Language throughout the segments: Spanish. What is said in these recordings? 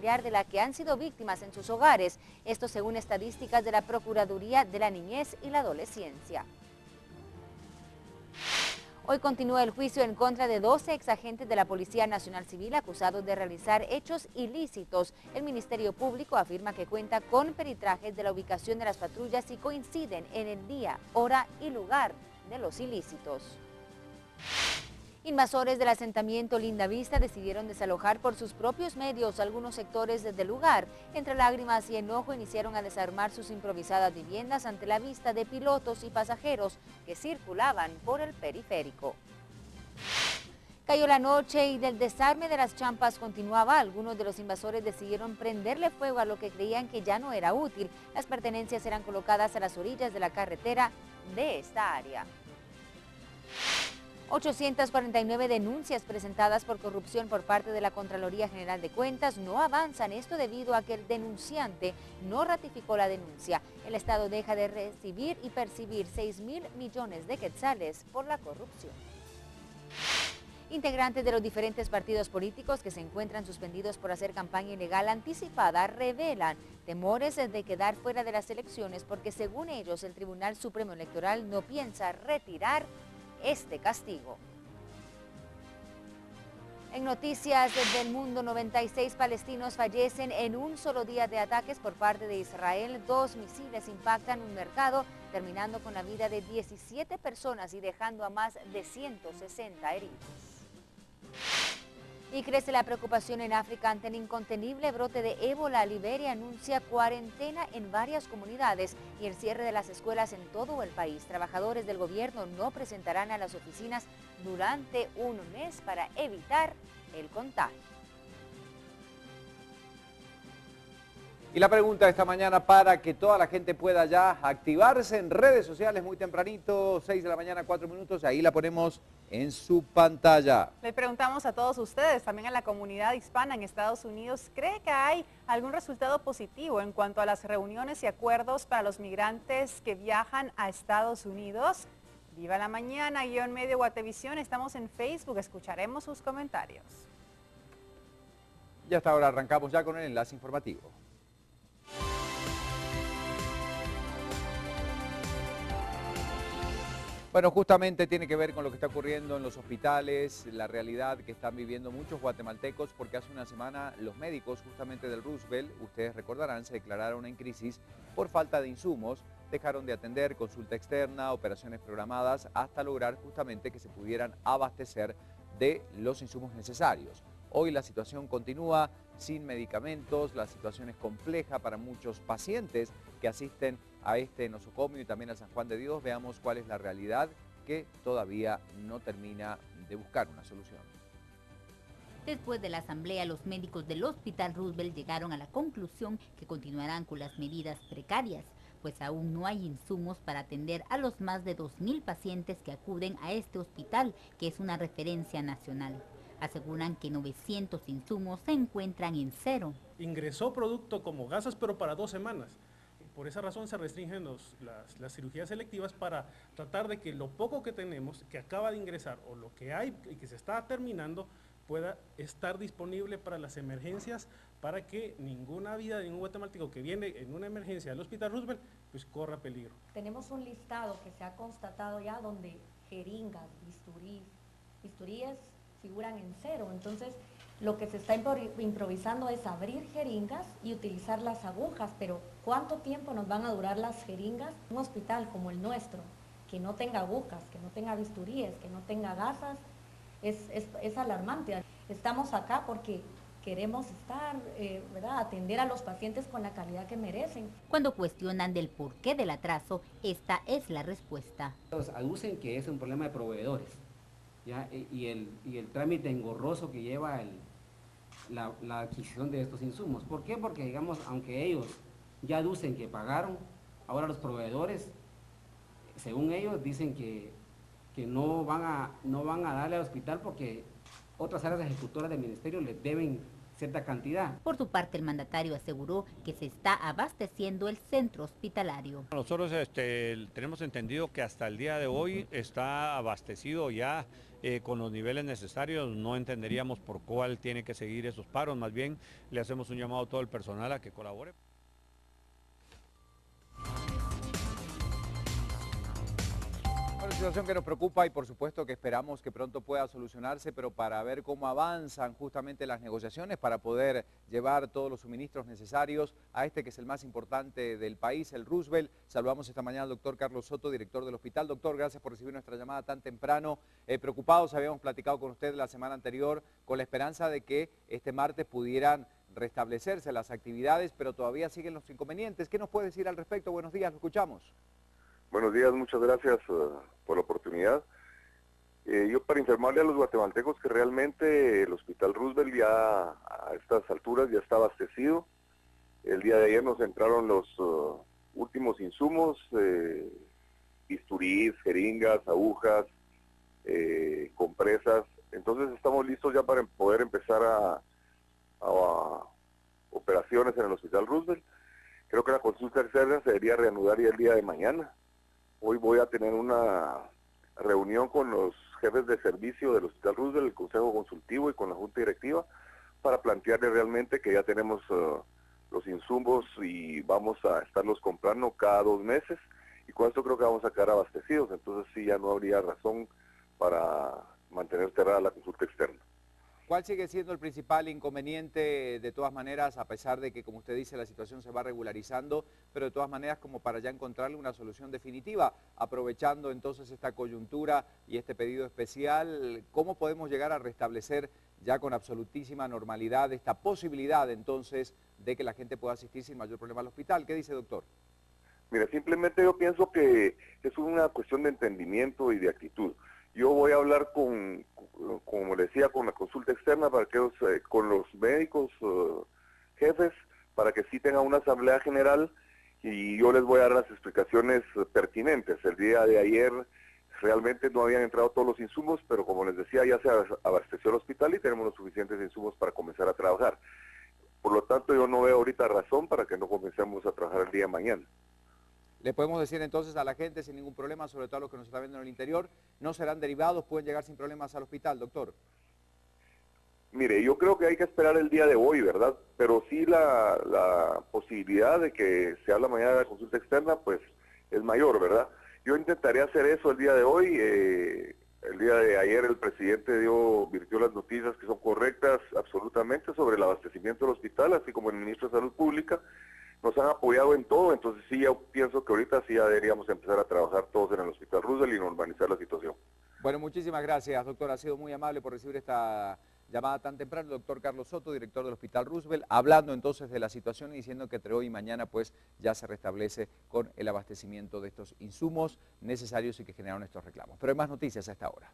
familiar de la que han sido víctimas en sus hogares, esto según estadísticas de la Procuraduría de la Niñez y la Adolescencia. Hoy continúa el juicio en contra de 12 exagentes de la Policía Nacional Civil acusados de realizar hechos ilícitos. El Ministerio Público afirma que cuenta con peritrajes de la ubicación de las patrullas y coinciden en el día, hora y lugar de los ilícitos. Invasores del asentamiento Linda Vista decidieron desalojar por sus propios medios algunos sectores del lugar. Entre lágrimas y enojo iniciaron a desarmar sus improvisadas viviendas ante la vista de pilotos y pasajeros que circulaban por el periférico. Cayó la noche y del desarme de las champas continuaba. Algunos de los invasores decidieron prenderle fuego a lo que creían que ya no era útil. Las pertenencias eran colocadas a las orillas de la carretera de esta área. 849 denuncias presentadas por corrupción por parte de la Contraloría General de Cuentas no avanzan, esto debido a que el denunciante no ratificó la denuncia. El Estado deja de recibir y percibir 6.000 millones de quetzales por la corrupción. Integrantes de los diferentes partidos políticos que se encuentran suspendidos por hacer campaña ilegal anticipada revelan temores de quedar fuera de las elecciones porque según ellos el Tribunal Supremo Electoral no piensa retirar este castigo. En noticias del mundo, 96 palestinos fallecen en un solo día de ataques por parte de Israel. 2 misiles impactan un mercado, terminando con la vida de 17 personas y dejando a más de 160 heridos. Y crece la preocupación en África ante el incontenible brote de ébola. Liberia anuncia cuarentena en varias comunidades y el cierre de las escuelas en todo el país. Trabajadores del gobierno no presentarán a las oficinas durante un mes para evitar el contagio. Y la pregunta esta mañana para que toda la gente pueda ya activarse en redes sociales muy tempranito, 6 de la mañana, 4 minutos, ahí la ponemos en su pantalla. Le preguntamos a todos ustedes, también a la comunidad hispana en Estados Unidos, ¿cree que hay algún resultado positivo en cuanto a las reuniones y acuerdos para los migrantes que viajan a Estados Unidos? Viva la Mañana, _medio Guatevisión, estamos en Facebook, escucharemos sus comentarios. Y hasta ahora arrancamos ya con el enlace informativo. Bueno, justamente tiene que ver con lo que está ocurriendo en los hospitales, la realidad que están viviendo muchos guatemaltecos, porque hace una semana los médicos justamente del Roosevelt, ustedes recordarán, se declararon en crisis por falta de insumos, dejaron de atender consulta externa, operaciones programadas, hasta lograr justamente que se pudieran abastecer de los insumos necesarios. Hoy la situación continúa sin medicamentos, la situación es compleja para muchos pacientes que asisten a este nosocomio y también a San Juan de Dios. Veamos cuál es la realidad que todavía no termina de buscar una solución. Después de la asamblea, los médicos del Hospital Roosevelt llegaron a la conclusión que continuarán con las medidas precarias, pues aún no hay insumos para atender a los más de 2.000 pacientes que acuden a este hospital, que es una referencia nacional. Aseguran que 900 insumos se encuentran en cero. Ingresó producto como gasas, pero para 2 semanas. Por esa razón se restringen las cirugías selectivas para tratar de que lo poco que tenemos, que acaba de ingresar, o lo que hay y que se está terminando, pueda estar disponible para las emergencias, para que ninguna vida de ningún guatemalteco que viene en una emergencia al Hospital Roosevelt, pues corra peligro. Tenemos un listado que se ha constatado ya donde jeringas, bisturíes figuran en cero, entonces lo que se está improvisando es abrir jeringas y utilizar las agujas, pero ¿cuánto tiempo nos van a durar las jeringas? Un hospital como el nuestro, que no tenga agujas, que no tenga bisturíes, que no tenga gasas, es alarmante. Estamos acá porque queremos estar, ¿verdad?, atender a los pacientes con la calidad que merecen. Cuando cuestionan del porqué del atraso, esta es la respuesta. Aducen que es un problema de proveedores, ¿ya? Y el trámite engorroso que lleva la adquisición de estos insumos. ¿Por qué? Porque, digamos, aunque ellos ya aducen que pagaron, ahora los proveedores, según ellos, dicen que no van a darle al hospital porque otras áreas ejecutoras del ministerio les deben cierta cantidad. Por su parte, el mandatario aseguró que se está abasteciendo el centro hospitalario. Nosotros tenemos entendido que hasta el día de hoy está abastecido ya con los niveles necesarios. No entenderíamos por cuál tiene que seguir esos paros, más bien le hacemos un llamado a todo el personal a que colabore. Una situación que nos preocupa y por supuesto que esperamos que pronto pueda solucionarse, pero para ver cómo avanzan justamente las negociaciones para poder llevar todos los suministros necesarios a este que es el más importante del país, el Roosevelt. Saludamos esta mañana al doctor Carlos Soto, director del hospital. Doctor, gracias por recibir nuestra llamada tan temprano. Preocupados, habíamos platicado con usted la semana anterior con la esperanza de que este martes pudieran restablecerse las actividades, pero todavía siguen los inconvenientes. ¿Qué nos puede decir al respecto? Buenos días, lo escuchamos. Buenos días, muchas gracias por la oportunidad. Yo para informarle a los guatemaltecos que realmente el Hospital Roosevelt ya a estas alturas ya está abastecido. El día de ayer nos entraron los últimos insumos, bisturís, jeringas, agujas, compresas. Entonces estamos listos ya para poder empezar a operaciones en el Hospital Roosevelt. Creo que la consulta externa se debería reanudar ya el día de mañana. Hoy voy a tener una reunión con los jefes de servicio del Hospital Roosevelt, el Consejo Consultivo y con la Junta Directiva para plantearles realmente que ya tenemos los insumos y vamos a estarlos comprando cada 2 meses y con esto creo que vamos a quedar abastecidos, entonces sí ya no habría razón para mantener cerrada la consulta externa. ¿Cuál sigue siendo el principal inconveniente de todas maneras, a pesar de que, como usted dice, la situación se va regularizando, pero de todas maneras como para ya encontrarle una solución definitiva, aprovechando entonces esta coyuntura y este pedido especial, ¿cómo podemos llegar a restablecer ya con absolutísima normalidad esta posibilidad entonces de que la gente pueda asistir sin mayor problema al hospital? ¿Qué dice, doctor? Mira, simplemente yo pienso que es una cuestión de entendimiento y de actitud. Yo voy a hablar como le decía, con la consulta externa para que con los médicos jefes, para que sí tengan una asamblea general y yo les voy a dar las explicaciones pertinentes. El día de ayer realmente no habían entrado todos los insumos, pero como les decía, ya se abasteció el hospital y tenemos los suficientes insumos para comenzar a trabajar. Por lo tanto, yo no veo ahorita razón para que no comencemos a trabajar el día de mañana. Le podemos decir entonces a la gente sin ningún problema, sobre todo a los que nos están viendo en el interior, no serán derivados, pueden llegar sin problemas al hospital, doctor. Mire, yo creo que hay que esperar el día de hoy, ¿verdad? Pero sí la posibilidad de que se habla mañana de la consulta externa, pues es mayor, ¿verdad? Yo intentaré hacer eso el día de hoy. El día de ayer el presidente virtió las noticias que son correctas absolutamente sobre el abastecimiento del hospital, así como el ministro de Salud Pública. Nos han apoyado en todo, entonces sí, yo pienso que ahorita sí ya deberíamos empezar a trabajar todos en el Hospital Roosevelt y normalizar la situación. Bueno, muchísimas gracias, doctor. Ha sido muy amable por recibir esta llamada tan temprano. El doctor Carlos Soto, director del Hospital Roosevelt, hablando entonces de la situación y diciendo que entre hoy y mañana pues ya se restablece con el abastecimiento de estos insumos necesarios y que generaron estos reclamos. Pero hay más noticias a esta hora.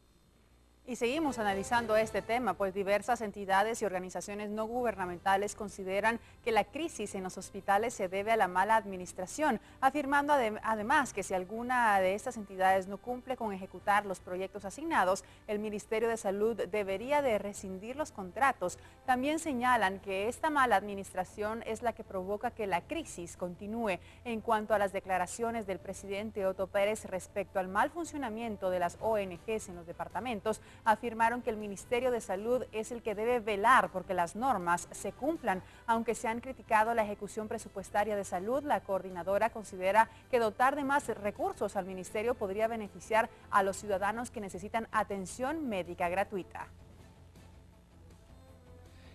Y seguimos analizando este tema, pues diversas entidades y organizaciones no gubernamentales consideran que la crisis en los hospitales se debe a la mala administración, afirmando además que si alguna de estas entidades no cumple con ejecutar los proyectos asignados, el Ministerio de Salud debería de rescindir los contratos. También señalan que esta mala administración es la que provoca que la crisis continúe. En cuanto a las declaraciones del presidente Otto Pérez respecto al mal funcionamiento de las ONGs en los departamentos, afirmaron que el Ministerio de Salud es el que debe velar porque las normas se cumplan. Aunque se han criticado la ejecución presupuestaria de salud, la coordinadora considera que dotar de más recursos al ministerio podría beneficiar a los ciudadanos que necesitan atención médica gratuita.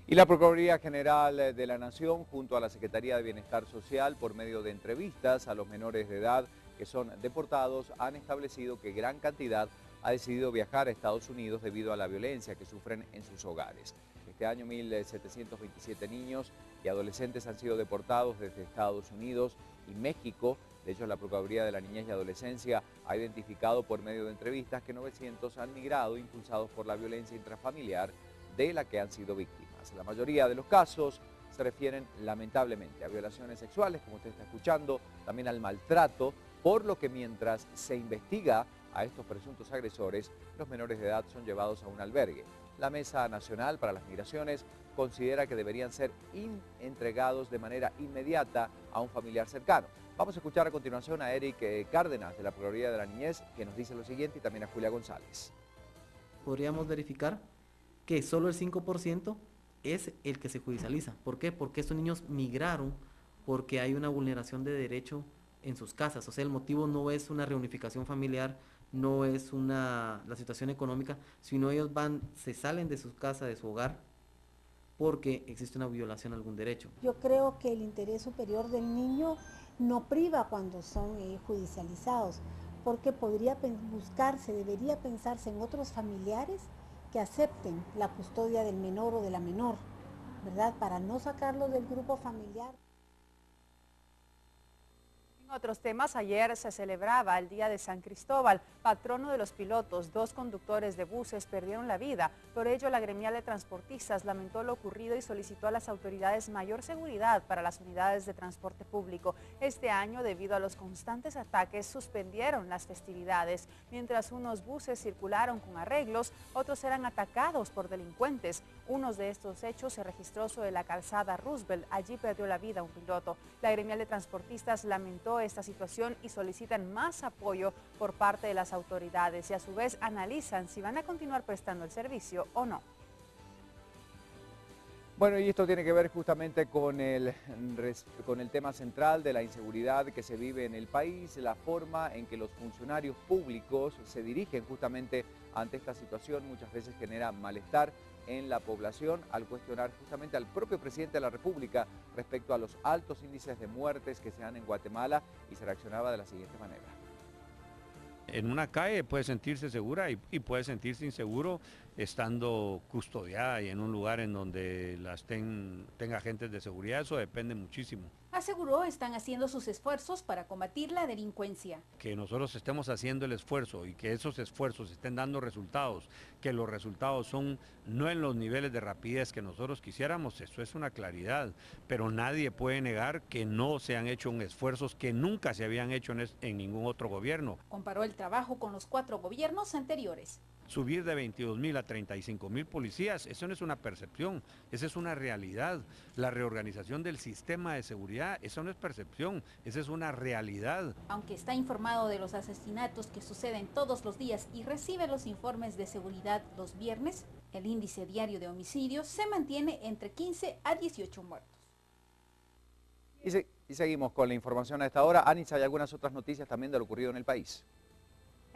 Y la Procuraduría General de la Nación, junto a la Secretaría de Bienestar Social, por medio de entrevistas a los menores de edad que son deportados, han establecido que gran cantidad ha decidido viajar a Estados Unidos debido a la violencia que sufren en sus hogares. Este año 1.727 niños y adolescentes han sido deportados desde Estados Unidos y México. De hecho, la Procuraduría de la Niñez y Adolescencia ha identificado por medio de entrevistas que 900 han migrado impulsados por la violencia intrafamiliar de la que han sido víctimas. La mayoría de los casos se refieren lamentablemente a violaciones sexuales, como usted está escuchando, también al maltrato, por lo que mientras se investiga a estos presuntos agresores, los menores de edad son llevados a un albergue. La Mesa Nacional para las Migraciones considera que deberían ser entregados de manera inmediata a un familiar cercano. Vamos a escuchar a continuación a Eric Cárdenas de la Procuraduría de la Niñez, que nos dice lo siguiente, y también a Julia González. Podríamos verificar que solo el 5% es el que se judicializa. ¿Por qué? Porque estos niños migraron porque hay una vulneración de derecho en sus casas. O sea, el motivo no es una reunificación familiar, no es la situación económica, sino ellos se salen de su casa, de su hogar, porque existe una violación a algún derecho. Yo creo que el interés superior del niño no priva cuando son judicializados, porque debería pensarse en otros familiares que acepten la custodia del menor o de la menor, ¿verdad? Para no sacarlo del grupo familiar. En otros temas, ayer se celebraba el Día de San Cristóbal, patrono de los pilotos. 2 conductores de buses perdieron la vida. Por ello, la gremial de transportistas lamentó lo ocurrido y solicitó a las autoridades mayor seguridad para las unidades de transporte público. Este año, debido a los constantes ataques, suspendieron las festividades. Mientras unos buses circularon con arreglos, otros eran atacados por delincuentes. Uno de estos hechos se registró sobre la calzada Roosevelt. Allí perdió la vida un piloto. La gremial de transportistas lamentó esta situación y solicitan más apoyo por parte de las autoridades y a su vez analizan si van a continuar prestando el servicio o no. Bueno, y esto tiene que ver justamente con el tema central de la inseguridad que se vive en el país, la forma en que los funcionarios públicos se dirigen justamente ante esta situación. Muchas veces genera malestar en la población al cuestionar justamente al propio presidente de la República respecto a los altos índices de muertes que se dan en Guatemala, y se reaccionaba de la siguiente manera. En una calle puede sentirse segura y puede sentirse inseguro estando custodiada y en un lugar en donde tenga agentes de seguridad. Eso depende muchísimo. Aseguró están haciendo sus esfuerzos para combatir la delincuencia. Que nosotros estemos haciendo el esfuerzo y que esos esfuerzos estén dando resultados, que los resultados son no en los niveles de rapidez que nosotros quisiéramos, eso es una claridad, pero nadie puede negar que no se han hecho esfuerzos que nunca se habían hecho en ningún otro gobierno. Comparó el trabajo con los 4 gobiernos anteriores. Subir de 22.000 a 35.000 policías, eso no es una percepción, esa es una realidad. La reorganización del sistema de seguridad, eso no es percepción, esa es una realidad. Aunque está informado de los asesinatos que suceden todos los días y recibe los informes de seguridad los viernes, el índice diario de homicidios se mantiene entre 15 a 18 muertos. Y seguimos con la información a esta hora. Anis, hay algunas otras noticias también de lo ocurrido en el país.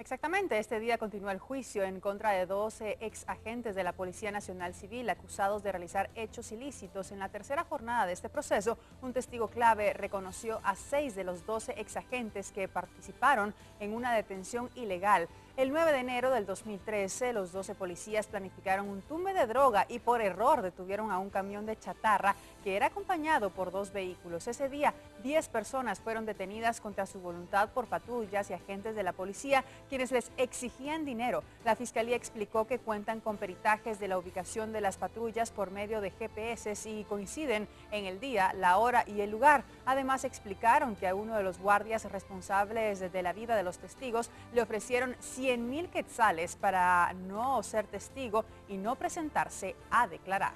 Exactamente, este día continúa el juicio en contra de 12 ex agentes de la Policía Nacional Civil acusados de realizar hechos ilícitos. En la tercera jornada de este proceso, un testigo clave reconoció a 6 de los 12 ex agentes que participaron en una detención ilegal. El 9 de enero del 2013, los 12 policías planificaron un tumbe de droga y por error detuvieron a un camión de chatarra que era acompañado por 2 vehículos. Ese día, 10 personas fueron detenidas contra su voluntad por patrullas y agentes de la policía, quienes les exigían dinero. La Fiscalía explicó que cuentan con peritajes de la ubicación de las patrullas por medio de GPS y coinciden en el día, la hora y el lugar. Además, explicaron que a uno de los guardias responsables de la vida de los testigos le ofrecieron 100,000 quetzales para no ser testigo y no presentarse a declarar.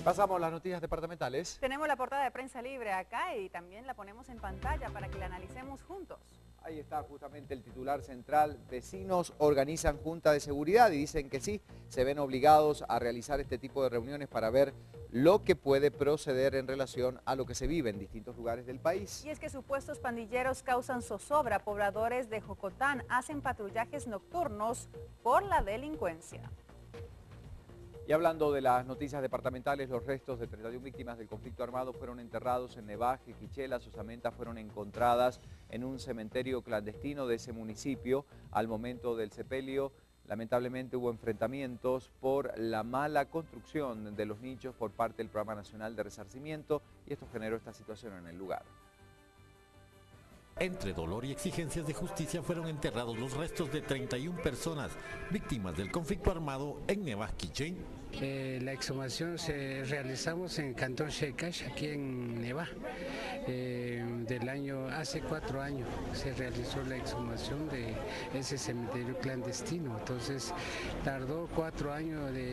Pasamos a las noticias departamentales. Tenemos la portada de Prensa Libre acá y también la ponemos en pantalla para que la analicemos juntos. Ahí está justamente el titular central. Vecinos organizan junta de seguridad y dicen que sí, se ven obligados a realizar este tipo de reuniones para ver lo que puede proceder en relación a lo que se vive en distintos lugares del país. Y es que supuestos pandilleros causan zozobra. Pobladores de Jocotán hacen patrullajes nocturnos por la delincuencia. Y hablando de las noticias departamentales, los restos de 31 víctimas del conflicto armado fueron enterrados en Nevaje, Quiché. Sus osamentas fueron encontradas en un cementerio clandestino de ese municipio. Al momento del sepelio, lamentablemente hubo enfrentamientos por la mala construcción de los nichos por parte del Programa Nacional de Resarcimiento y esto generó esta situación en el lugar. Entre dolor y exigencias de justicia fueron enterrados los restos de 31 personas víctimas del conflicto armado en Nevaje, Quiché. La exhumación se realizamos en Cantón Xecax, aquí en Nevaje. del año, hace 4 años se realizó la exhumación de ese cementerio clandestino, entonces tardó 4 años de